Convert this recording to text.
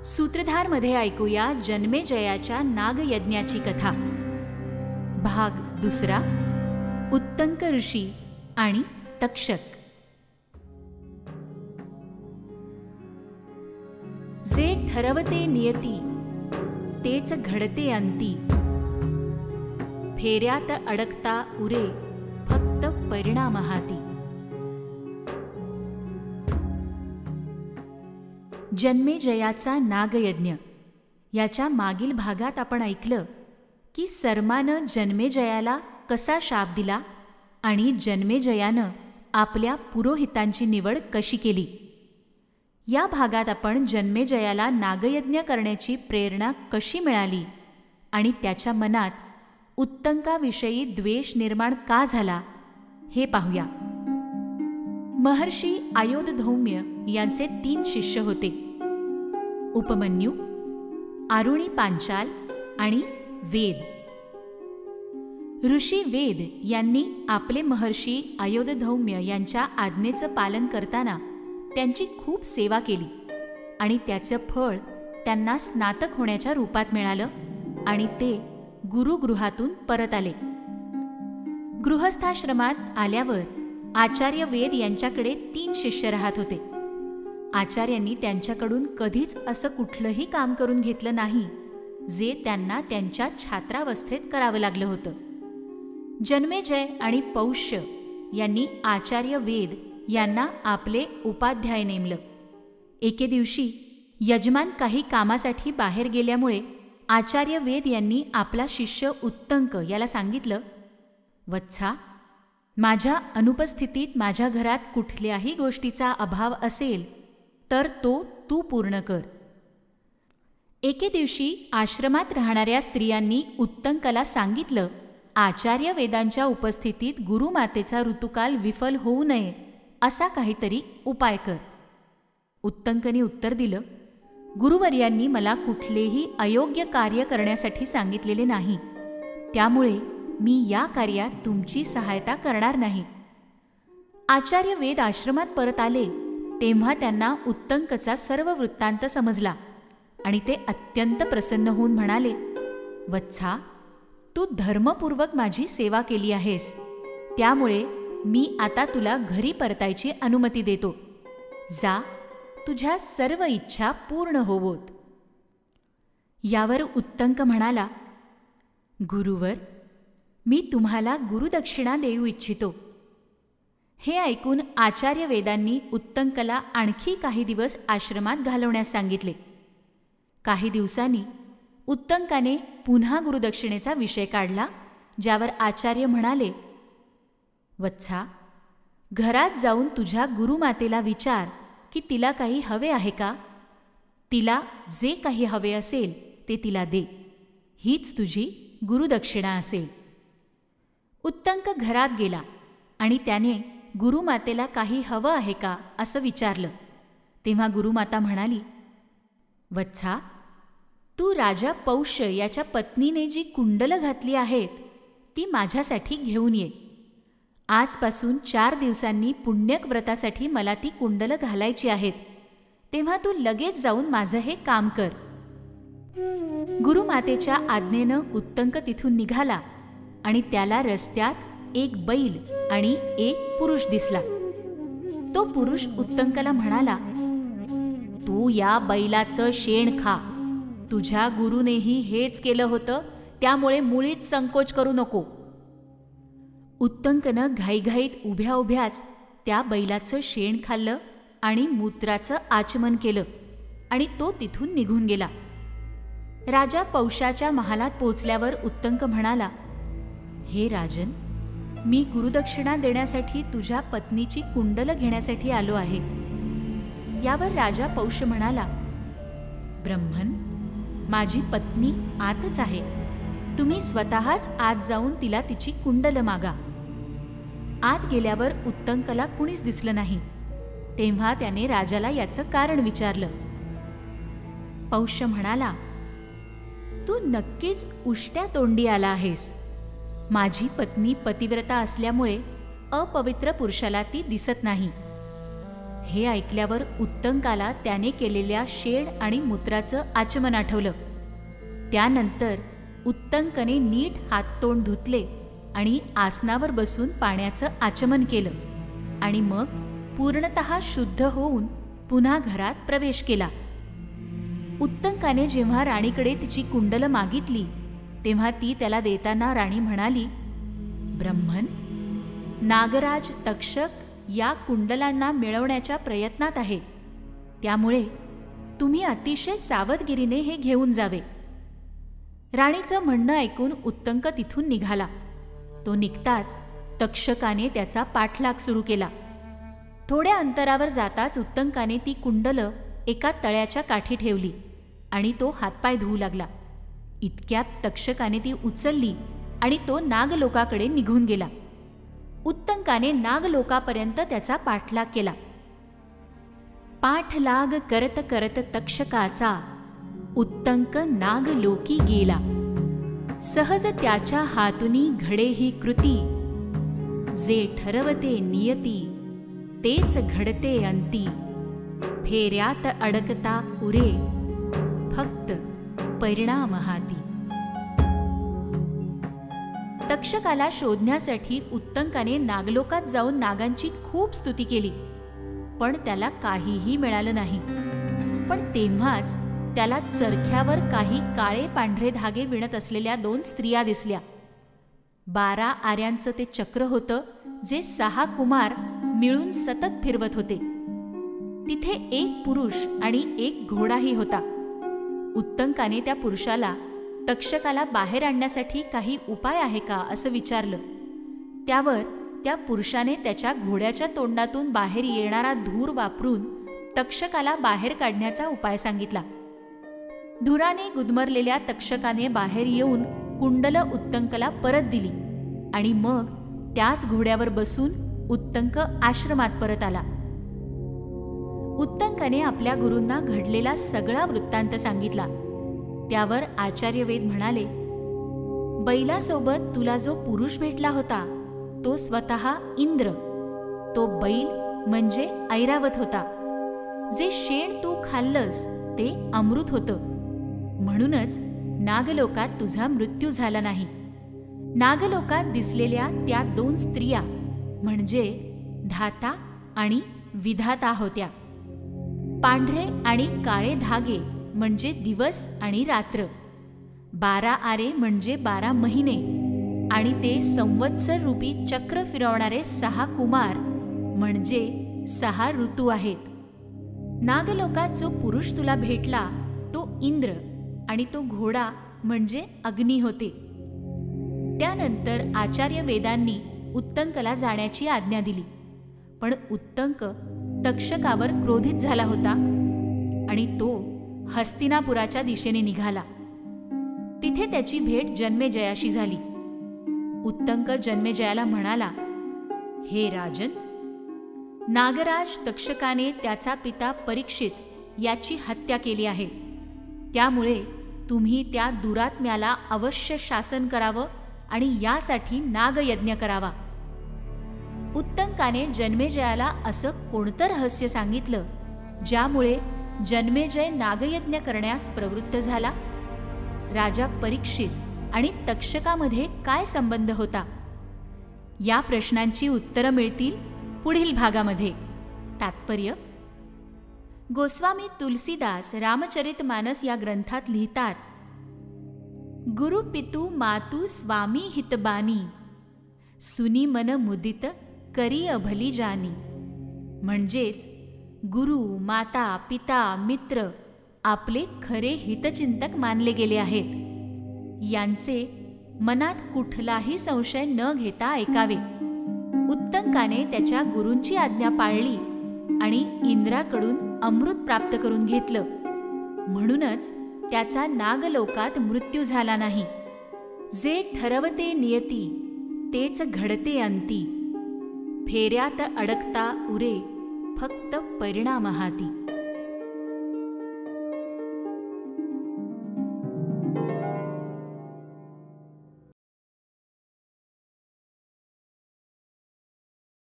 सूत्रधारमध्ये ऐकूया जन्मेजयाच्या नागयज्ञाची कथा. भाग दुसरा. उत्तंक ऋषी आणि तक्षक. जे ठरवते नियती तेच घडते अंती. फेऱ्यात अडकता उरे फक्त परिणाम हाती. जन्मेजयाचा नागयज्ञ याच्या मागील भागात आपण ऐकलं की सर्मानं जन्मेजयाला कसा शाप दिला आणि जन्मेजयानं आपल्या पुरोहितांची निवड कशी केली. या भागात आपण जन्मेजयाला नागयज्ञ करण्याची प्रेरणा कशी मिळाली आणि त्याच्या मनात उत्तंकाविषयी द्वेष निर्माण का झाला हे पाहूया. महर्षी आयोधधौम्य यांचे 3 शिष्य होते, उपमन्यू, आरुणी पांचाल आणि वेद. ऋषी वेद यांनी आपले महर्षी आयोधधौम्य यांच्या आज्ञेचं पालन करताना त्यांची खूप सेवा केली आणि त्याचं फळ त्यांना स्नातक होण्याच्या रूपात मिळालं आणि ते गुरुगृहातून परत आले. गृहस्थाश्रमात आल्यावर आचार्य वेद यांच्याकडे 3 शिष्य राहत होते. आचार्यांनी त्यांच्याकडून कधीच असं कुठलंही काम करून घेतलं नाही जे त्यांना त्यांच्या छात्रावस्थेत करावं लागलं होतं. जन्मेजय आणि पौष्य यांनी आचार्य वेद यांना आपले उपाध्याय नेमलं. एके दिवशी यजमान काही कामासाठी बाहेर गेल्यामुळे आचार्य वेद यांनी आपला शिष्य उत्तंक याला सांगितलं, वत्सा, माझ्या अनुपस्थितीत माझ्या घरात कुठल्याही गोष्टीचा अभाव असेल तर तो तू पूर्ण कर. एके दिवशी आश्रमात राहणाऱ्या स्त्रियांनी उत्तंकाला सांगितलं, आचार्य वेदांच्या उपस्थितीत गुरुमातेचा ऋतुकाल विफल होऊ नये असा काहीतरी उपाय कर. उत्तंकने उत्तर दिलं, गुरुवर्यांनी मला कुठलेही अयोग्य कार्य करण्यासाठी सांगितलेले नाही, त्यामुळे मी या कार्यात तुमची सहायता करणार नाही. आचार्य वेद आश्रमात परत आले तेव्हा त्यांना उत्तंकचा सर्व वृत्तांत समजला आणि ते अत्यंत प्रसन्न होऊन म्हणाले, वत्सा, तू धर्मपूर्वक माझी सेवा केली आहेस, त्यामुळे मी आता तुला घरी परतायची अनुमती देतो. जा, तुझ्या सर्व इच्छा पूर्ण होवोत. यावर उत्तंक म्हणाला, गुरुवर, मी तुम्हाला गुरुदक्षिणा देऊ इच्छितो. हे ऐकून आचार्य वेदांनी उत्तंकला आणखी काही दिवस आश्रमात घालवण्यास सांगितले. काही दिवसांनी उत्तंकाने पुन्हा गुरुदक्षिणेचा विषय काढला, ज्यावर आचार्य म्हणाले, वत्सा, घरात जाऊन तुझ्या गुरुमातेला विचार की तिला काही हवे आहे का. तिला जे काही हवे असेल ते तिला दे, हीच तुझी गुरुदक्षिणा असेल. उत्तंक घरात गेला आणि त्याने गुरुमातेला काही हवं आहे का असं विचारलं. तेव्हा गुरुमाता म्हणाली, वत्सा, तू राजा पौष्य याच्या पत्नीने जी कुंडलं घातली आहेत ती माझ्यासाठी घेऊन ये. आजपासून 4 दिवसांनी पुण्यक व्रतासाठी मला ती कुंडलं घालायची आहेत, तेव्हा तू लगेच जाऊन माझं हे काम कर. गुरुमातेच्या आज्ञेनं उत्तंक तिथून निघाला आणि त्याला रस्त्यात एक बैल आणि एक पुरुष दिसला. तो पुरुष उत्तंकाला म्हणाला, तू या बैलाचं शेण खा. तुझ्या गुरुनेही हेच केलं होतं, त्यामुळे मुळीच संकोच करू नको. उत्तंकनं घाईघाईत उभ्या उभ्याच त्या बैलाचं शेण खाल्लं आणि मूत्राचं आचमन केलं आणि तो तिथून निघून गेला. राजा पौष्याच्या महालात पोचल्यावर उत्तंक म्हणाला, हे राजन, मी गुरुदक्षिणा देण्यासाठी तुझ्या पत्नीची कुंडलं घेण्यासाठी आलो आहे. यावर राजा पौष्य म्हणाला, ब्रह्मन, माझी पत्नी आतच आहे. तुम्ही स्वतःच आत जाऊन तिला तिची कुंडलं मागा. आत गेल्यावर उत्तंकला कुणीच दिसलं नाही. तेव्हा त्याने राजाला याचं कारण विचारलं. पौष्य म्हणाला, तू नक्कीच उष्ट्या तोंडी आला आहेस. माझी पत्नी पतिव्रता असल्यामुळे अपवित्र पुरुषाला ती दिसत नाही. हे ऐकल्यावर उत्तंकाला त्याने केलेल्या शेण आणि मूत्राचं आचमन आठवलं. त्यानंतर उत्तंकने नीट हाततोंड धुतले आणि आसनावर बसून पाण्याचं आचमन केलं आणि मग पूर्णतः शुद्ध होऊन पुन्हा घरात प्रवेश केला. उत्तंकाने जेव्हा राणीकडे तिची कुंडलं मागितली तेव्हा ती त्याला देताना राणी म्हणाली, ब्रह्मन, नागराज तक्षक या कुंडलांना मिळवण्याच्या प्रयत्नात आहेत, त्यामुळे तुम्ही अतिशय सावधगिरीने हे घेऊन जावे. राणीचं म्हणणं ऐकून उत्तंक तिथून निघाला. तो निघताच तक्षकाने त्याचा पाठलाग सुरू केला. थोड्या अंतरावर जाताच उत्तंकाने ती कुंडलं एका तळ्याच्या काठी ठेवली आणि तो हातपाय धुवू लागला. इतक्यात तक्षकाने ती उचलली आणि तो नागलोकाकडे निघून गेला. उत्तंकाने नागलोकापर्यंत त्याचा पाठलाग केला. पाठलाग करत करत तक्षकाचा उत्तंक नागलोकी गेला. सहज त्याच्या हातुनी घडे ही कृती, जे ठरवते नियती तेच घडते अंती. फेऱ्यात अडकता उरे, फक्त परिणाम हाती. तक्षकाला शोधण्यासाठी उत्तंकाने नागलोकात जाऊन नागांची खूप स्तुती केली, पण त्याला काहीही मिळालं नाही. पण तेव्हाच त्याला चरख्यावर काही काळे पांढरे धागे विणत असलेल्या 2 स्त्रिया दिसल्या. 12 आऱ्यांचं ते चक्र होतं, जे 6 कुमार मिळून सतत फिरवत होते. तिथे एक पुरुष आणि एक घोडाही होता. उत्तंकाने त्या पुरुषाला तक्षकाला बाहेर आणण्यासाठी काही उपाय आहे का असं विचारलं. त्यावर त्या पुरुषाने त्याच्या घोड्याच्या तोंडातून बाहेर येणारा धूर वापरून तक्षकाला बाहेर काढण्याचा उपाय सांगितला. धुराने गुदमरलेल्या तक्षकाने बाहेर येऊन कुंडलं उत्तंकला परत दिली आणि मग त्याच घोड्यावर बसून उत्तंक आश्रमात परत आला. उत्तंकाने आपल्या गुरूंना घडलेला सगळा वृत्तांत सांगितला. त्यावर आचार्य वेद म्हणाले, बैलासोबत तुला जो पुरुष भेटला होता तो स्वतः इंद्र. तो बैल म्हणजे ऐरावत होता. जे शेण तू खाल्लंस ते अमृत होतं. म्हणूनच नागलोकात तुझा मृत्यू झाला नाही. नागलोकात दिसलेल्या त्या 2 स्त्रिया म्हणजे धाता आणि विधाता होत्या. पांढरे आणि काळे धागे म्हणजे दिवस आणि रात्र. 12 आरे म्हणजे 12 महिने आणि ते संवत्सर रूपी चक्र फिरवणारे 6 कुमार म्हणजे 6 ऋतू आहेत. नागलोकात जो पुरुष तुला भेटला तो इंद्र आणि तो घोडा म्हणजे अग्नी होते. त्यानंतर आचार्य वेदांनी उत्तंकला जाण्याची आज्ञा दिली. पण उत्तंक तक्षकावर क्रोधित झाला होता आणि तो हस्तिनापुराच्या दिशेने निघाला. तिथे त्याची भेट जन्मेजयाशी झाली. उत्तंक जन्मेजयाला म्हणाला, हे राजन, नागराज तक्षकाने त्याचा पिता परीक्षित याची हत्या केली आहे. त्यामुळे तुम्ही त्या दुरात्म्याला अवश्य शासन करावं आणि यासाठी नागयज्ञ करावा. उत्तंकाने जन्मेजयाला असं कोणतं रहस्य सांगितलं ज्यामुळे जन्मेजय नागयज्ञ करण्यास प्रवृत्त झाला? राजा परीक्षित आणि तक्षकामध्ये काय संबंध होता? या प्रश्नांची उत्तरं मिळतील पुढील भागामध्ये. तात्पर्य: गोस्वामी तुलसीदास रामचरितमानस या ग्रंथात लिहितात, गुरु पितू मातू स्वामी हितबानी, सुनी मन मुदित करी अभली जानी. म्हणजेच गुरु, माता, पिता, मित्र आपले खरे हितचिंतक मानले गेले आहेत. यांचे मनात कुठलाही संशय न घेता ऐकावे. उत्तंकाने त्याच्या गुरूंची आज्ञा पाळली आणि इंद्राकडून अमृत प्राप्त करून घेतलं. म्हणूनच त्याचा नागलोकात मृत्यू झाला नाही. जे ठरवते नियती तेच घडते अंती. फेऱ्यात अडकता उरे, फक्त परिणाम हाती.